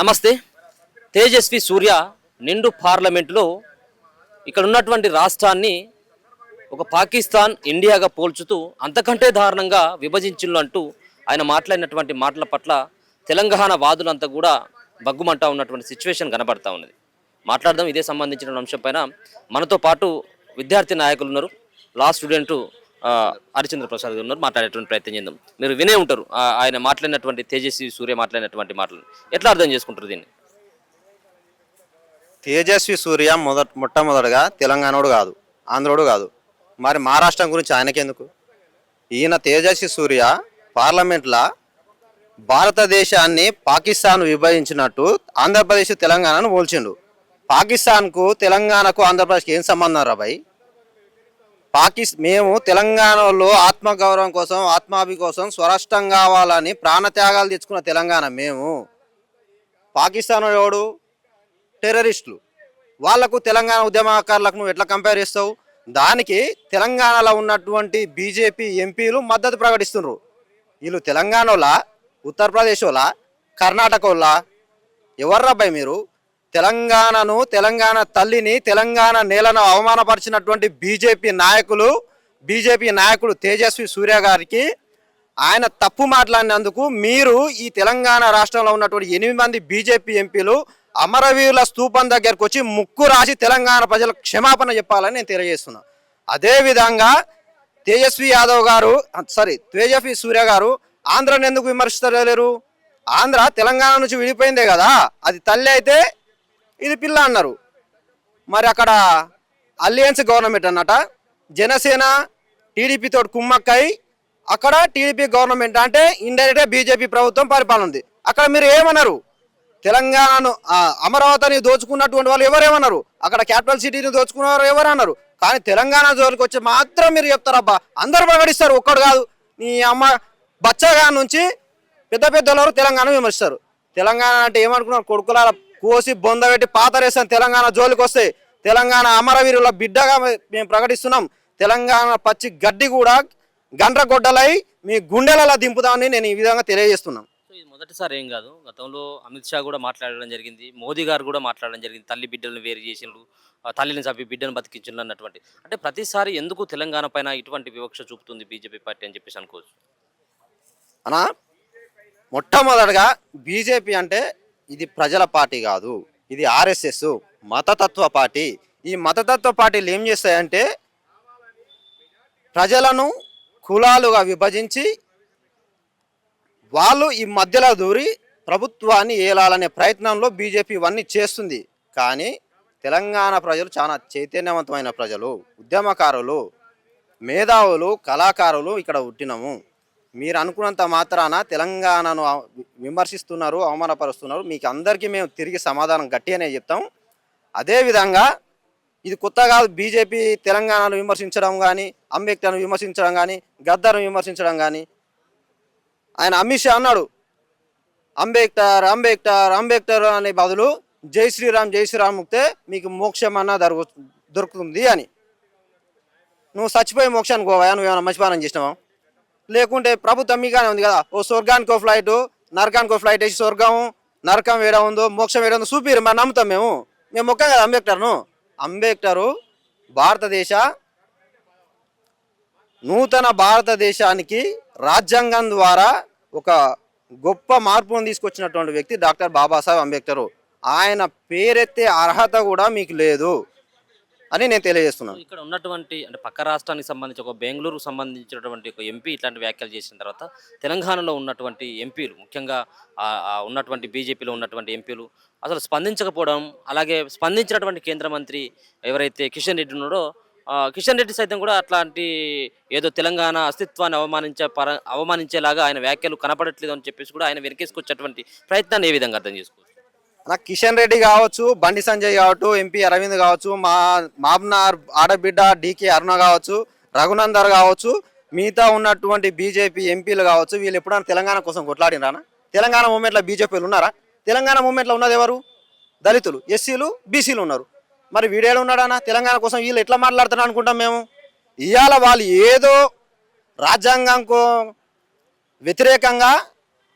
నమస్తే. తేజస్వి సూర్య నిండు పార్లమెంటులో ఇక్కడ ఉన్నటువంటి రాష్ట్రాన్ని ఒక పాకిస్తాన్ ఇండియాగా పోల్చుతూ అంతకంటే దారుణంగా విభజించులు అంటూ ఆయన మాట్లాడినటువంటి మాటల పట్ల తెలంగాణ వాదులంతా కూడా బగ్గుమంటా ఉన్నటువంటి సిచ్యువేషన్ కనబడతా ఉన్నది. మాట్లాడదాం ఇదే సంబంధించిన అంశంపైన. మనతో పాటు విద్యార్థి నాయకులు ఉన్నారు, లా స్టూడెంటు హరిచంద్ర ప్రసాద్ గారు ఉన్నారు. మాట్లాడేటువంటి ప్రయత్నం చేద్దాం. మీరు వినే ఉంటారు ఆయన మాట్లాడినటువంటి, తేజస్వి సూర్య మాట్లాడినటువంటి మాటలు. ఎట్లా అర్థం చేసుకుంటారు దీన్ని? తేజస్వి సూర్య మొట్టమొదటిగా తెలంగాణోడు కాదు, ఆంధ్రోడు కాదు. మరి మహారాష్ట్రం గురించి ఆయనకెందుకు? ఈయన తేజస్వి సూర్య పార్లమెంట్లో భారతదేశాన్ని పాకిస్తాన్ విభజించినట్టు ఆంధ్రప్రదేశ్ తెలంగాణను పోల్చిండు. పాకిస్తాన్కు తెలంగాణకు ఆంధ్రప్రదేశ్కి ఏం సంబంధం రా భయ్? మేము తెలంగాణలో ఆత్మగౌరవం కోసం, ఆత్మాభి కోసం స్వరాష్ట్రం కావాలని ప్రాణత్యాగాలు తెచ్చుకున్న తెలంగాణ మేము. పాకిస్తాన్ ఎవడు? టెర్రరిస్టులు. వాళ్లకు తెలంగాణ ఉద్యమకారులకు నువ్వు ఎట్లా కంపేర్ చేస్తావు? దానికి తెలంగాణలో ఉన్నటువంటి బీజేపీ ఎంపీలు మద్దతు ప్రకటిస్తున్నారు. వీళ్ళు తెలంగాణలా, ఉత్తరప్రదేశ్లా, కర్ణాటకలా? ఎవర్రాబాయ్ మీరు? తెలంగాణను, తెలంగాణ తల్లిని, తెలంగాణ నేలను అవమానపరిచినటువంటి బీజేపీ నాయకుడు తేజస్వి సూర్య గారికి ఆయన తప్పు మాట్లాడినందుకు మీరు ఈ తెలంగాణ రాష్ట్రంలో ఉన్నటువంటి 8 మంది బీజేపీ ఎంపీలు అమరవీరుల స్తూపం దగ్గరకు వచ్చి ముక్కు రాసి తెలంగాణ ప్రజలకు క్షమాపణ చెప్పాలని నేను తెలియజేస్తున్నా. అదేవిధంగా తేజస్వి సూర్య గారు ఆంధ్రాని ఎందుకు విమర్శిస్తలేరు? ఆంధ్ర తెలంగాణ నుంచి విడిపోయిందే కదా, అది తల్లి అయితే ఇది పిల్ల అన్నారు. మరి అక్కడ అలియన్స్ గవర్నమెంట్ అన్నట, జనసేన టీడీపీతో కుమ్మక్కై అక్కడ టీడీపీ గవర్నమెంట్ అంటే ఇండైరెక్ట్గా బీజేపీ ప్రభుత్వం పరిపాలన ఉంది. అక్కడ మీరు ఏమన్నారు? తెలంగాణను, అమరావతిని దోచుకున్నటువంటి వాళ్ళు ఎవరేమన్నారు? అక్కడ క్యాపిటల్ సిటీని దోచుకున్నవారు ఎవరన్నారు? కానీ తెలంగాణ జోలికి వచ్చి మాత్రం మీరు చెప్తారబ్బా, అందరూ ప్రకటిస్తారు, ఒక్కడు కాదు. నీ అమ్మ బచ్చగా నుంచి పెద్ద పెద్దవారు తెలంగాణ విమర్శిస్తారు. తెలంగాణ అంటే ఏమనుకున్నారు? కొడుకుల కోసి బొందబెట్టి పాతరేసాను. తెలంగాణ జోలికి వస్తే తెలంగాణ అమరవీరుల బిడ్డగా మేము ప్రకటిస్తున్నాం. తెలంగాణ పచ్చి గడ్డి కూడా గండ్రగొడ్డలై మీ గుండెలలో దింపుదామని నేను ఈ విధంగా తెలియజేస్తున్నాం. ఇది మొదటిసారి ఏం కాదు, గతంలో అమిత్ షా కూడా మాట్లాడడం జరిగింది, మోదీ గారు కూడా మాట్లాడడం జరిగింది. తల్లి బిడ్డలను వేరు చేసిండ్రు, తల్లిని చంపి బిడ్డను బతికించిండ్రు అన్నటువంటి. అంటే ప్రతిసారి ఎందుకు తెలంగాణ పైన ఇటువంటి వివక్ష చూపుతుంది బీజేపీ పార్టీ అని చెప్పేసి అనుకోవచ్చు అనా? మొట్టమొదటిగా బీజేపీ అంటే ఇది ప్రజల పార్టీ కాదు, ఇది ఆర్ఎస్ఎస్ మతతత్వ పార్టీ. ఈ మతతత్వ పార్టీలు ఏం చేస్తాయంటే ప్రజలను కులాలుగా విభజించి వాళ్ళు ఈ మధ్యలో దూరి ప్రభుత్వాన్ని ఏలాలనే ప్రయత్నంలో బీజేపీ ఇవన్నీ చేస్తుంది. కానీ తెలంగాణ ప్రజలు చాలా చైతన్యవంతమైన ప్రజలు, ఉద్యమకారులు, మేధావులు, కళాకారులు ఇక్కడ పుట్టినాము. మీరు అనుకున్నంత మాత్రాన తెలంగాణను విమర్శిస్తున్నారు, అవమానపరుస్తున్నారు. మీకు అందరికీ మేము తిరిగి సమాధానం గట్టిగానే చెప్తాం. అదేవిధంగా ఇది కొత్త కాదు. బీజేపీ తెలంగాణను విమర్శించడం కానీ, అంబేద్కర్ను విమర్శించడం కానీ, గద్దర్ను విమర్శించడం కానీ. ఆయన అమిత్ షా అన్నాడు అంబేద్కర్ అంబేద్కర్ అంబేద్కర్ అనే బదులు జై శ్రీరామ్ ముక్తే మీకు మోక్షం అన్న దొరుకుతుంది అని. నువ్వు చచ్చిపోయి మోక్షానికి పోవా? నువ్వేమైనా మంచిపానం చేసినావా? లేకుంటే ప్రభుత్వం మీగానే ఉంది కదా, ఓ స్వర్గానికి ఒక ఫ్లైట్, నరకానికి ఒక ఫ్లైట్ వేసి స్వర్గం నరకం వేడ ఉందో మోక్షం వేడ ఉందో చూపిరు, మరి నమ్ముతాం మేము మొక్కం కదా అంబేద్కర్ను. అంబేద్కరు నూతన భారతదేశానికి రాజ్యాంగం ద్వారా ఒక గొప్ప మార్పును తీసుకొచ్చినటువంటి వ్యక్తి డాక్టర్ బాబాసాహెబ్ అంబేద్కర్. ఆయన పేరెత్తే అర్హత కూడా మీకు లేదు అని నేను తెలియజేస్తున్నాను. ఇక్కడ ఉన్నటువంటి అంటే పక్క రాష్ట్రానికి సంబంధించి ఒక బెంగళూరుకు సంబంధించినటువంటి ఒక ఎంపీ ఇట్లాంటి వ్యాఖ్యలు చేసిన తర్వాత తెలంగాణలో ఉన్నటువంటి ఎంపీలు, ముఖ్యంగా ఉన్నటువంటి బీజేపీలో ఉన్నటువంటి ఎంపీలు అసలు స్పందించకపోవడం, అలాగే స్పందించినటువంటి కేంద్ర మంత్రి ఎవరైతే కిషన్ రెడ్డి ఉన్నాడో, కిషన్ రెడ్డి సైతం కూడా అట్లాంటి ఏదో తెలంగాణ అస్తిత్వాన్ని అవమానించేలాగా ఆయన వ్యాఖ్యలు కనపడట్లేదు అని చెప్పేసి కూడా ఆయన వెనకేసుకొచ్చేటువంటి ప్రయత్నాన్ని ఏ విధంగా అర్థం చేసుకోవచ్చు? నాకు కిషన్ రెడ్డి కావచ్చు, బండి సంజయ్ కావచ్చు, ఎంపీ అరవింద్ కావచ్చు, మాబ్నార్ ఆడబిడ్డ డీకే అరుణ కావచ్చు, రఘునందర్ కావచ్చు, మిగతా ఉన్నటువంటి బీజేపీ ఎంపీలు కావచ్చు, వీళ్ళు ఎప్పుడైనా తెలంగాణ కోసం కొట్లాడినరా? తెలంగాణ మూమెంట్లో బీజేపీలు ఉన్నారా? తెలంగాణ మూమెంట్లో ఉన్నది ఎవరు? దళితులు, ఎస్సీలు, బీసీలు ఉన్నారు. మరి వీడేడు ఉన్నాడన్నా? తెలంగాణ కోసం వీళ్ళు ఎట్లా మాట్లాడుతున్నారు అనుకుంటాం మేము? ఇవాళ వాళ్ళు ఏదో రాజ్యాంగంకు వ్యతిరేకంగా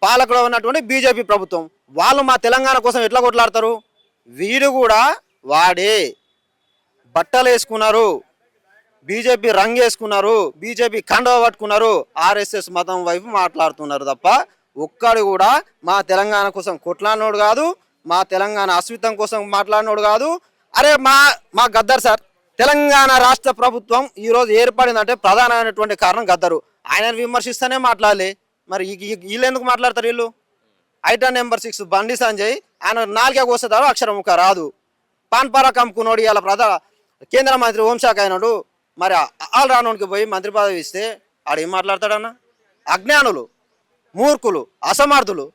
పాలకుడు ఉన్నటువంటి బీజేపీ ప్రభుత్వం వాళ్ళు మా తెలంగాణ కోసం ఎట్లా కొట్లాడతారు? వీడు కూడా వాడే బట్టలు వేసుకున్నారు, బీజేపీ రంగు వేసుకున్నారు, బీజేపీ కండువా పట్టుకున్నారు, ఆర్ఎస్ఎస్ మతం వైపు మాట్లాడుతున్నారు తప్ప ఒక్కడు కూడా మా తెలంగాణ కోసం కొట్లాడినోడు కాదు, మా తెలంగాణ అస్మితం కోసం మాట్లాడినోడు కాదు. అరే మా గద్దర్ సార్, తెలంగాణ రాష్ట్ర ప్రభుత్వం ఈరోజు ఏర్పడిందంటే ప్రధానమైనటువంటి కారణం గద్దరు. ఆయనను విమర్శిస్తూనే మాట్లాడలే, మరి వీళ్ళు ఎందుకు మాట్లాడతారు? వీళ్ళు ఐటమ్ నెంబర్ 6 బండి సంజయ్, ఆయన నాలుగే కోసేదారు, అక్షరం ముక్క రాదు. పాన్పారా కమ్ముకున్నాడు, ఇలా కేంద్ర మంత్రి హోంశాఖ అయినాడు. మరి ఆల్ రానోనికి పోయి మంత్రి పదవి ఇస్తే ఆడేం మాట్లాడతాడన్న? అజ్ఞానులు, మూర్ఖులు, అసమర్థులు.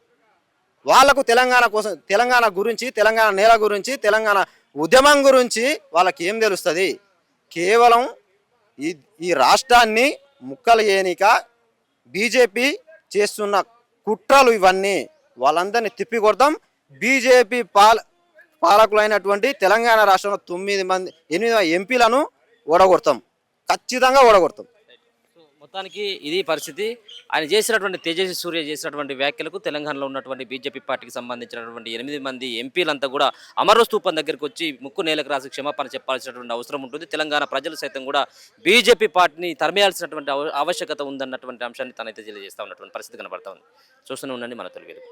వాళ్లకు తెలంగాణ కోసం, తెలంగాణ గురించి, తెలంగాణ నేల గురించి, తెలంగాణ ఉద్యమం గురించి వాళ్ళకి ఏం తెలుస్తుంది? కేవలం ఈ రాష్ట్రాన్ని ముక్కలు ఏనిక బీజేపీ చేస్తున్న కుట్రలు ఇవన్నీ. వాళ్ళందరినీ తిప్పి కొడతాం. బీజేపీ పాలకులైనటువంటి తెలంగాణ రాష్ట్రంలో 8 ఎంపీలను ఓడగొడతాం, ఖచ్చితంగా ఓడగొడతాం. సో మొత్తానికి ఇది పరిస్థితి. ఆయన చేసినటువంటి తేజస్వి సూర్య చేసినటువంటి వ్యాఖ్యలకు తెలంగాణలో ఉన్నటువంటి బీజేపీ పార్టీకి సంబంధించినటువంటి 8 మంది ఎంపీలంతా కూడా అమర స్తూపం దగ్గరికి వచ్చి ముక్కు నేలకు రాసి క్షమాపణ చెప్పాల్సినటువంటి అవసరం ఉంటుంది. తెలంగాణ ప్రజలు సైతం కూడా బీజేపీ పార్టీని తరిమేయాల్సినటువంటి ఆవశ్యకత ఉందన్నటువంటి అంశాన్ని తనైతే తెలియజేస్తా ఉన్నటువంటి పరిస్థితి కనబడతా ఉంది. చూస్తూనే ఉండండి మన తొలి వెలుగు.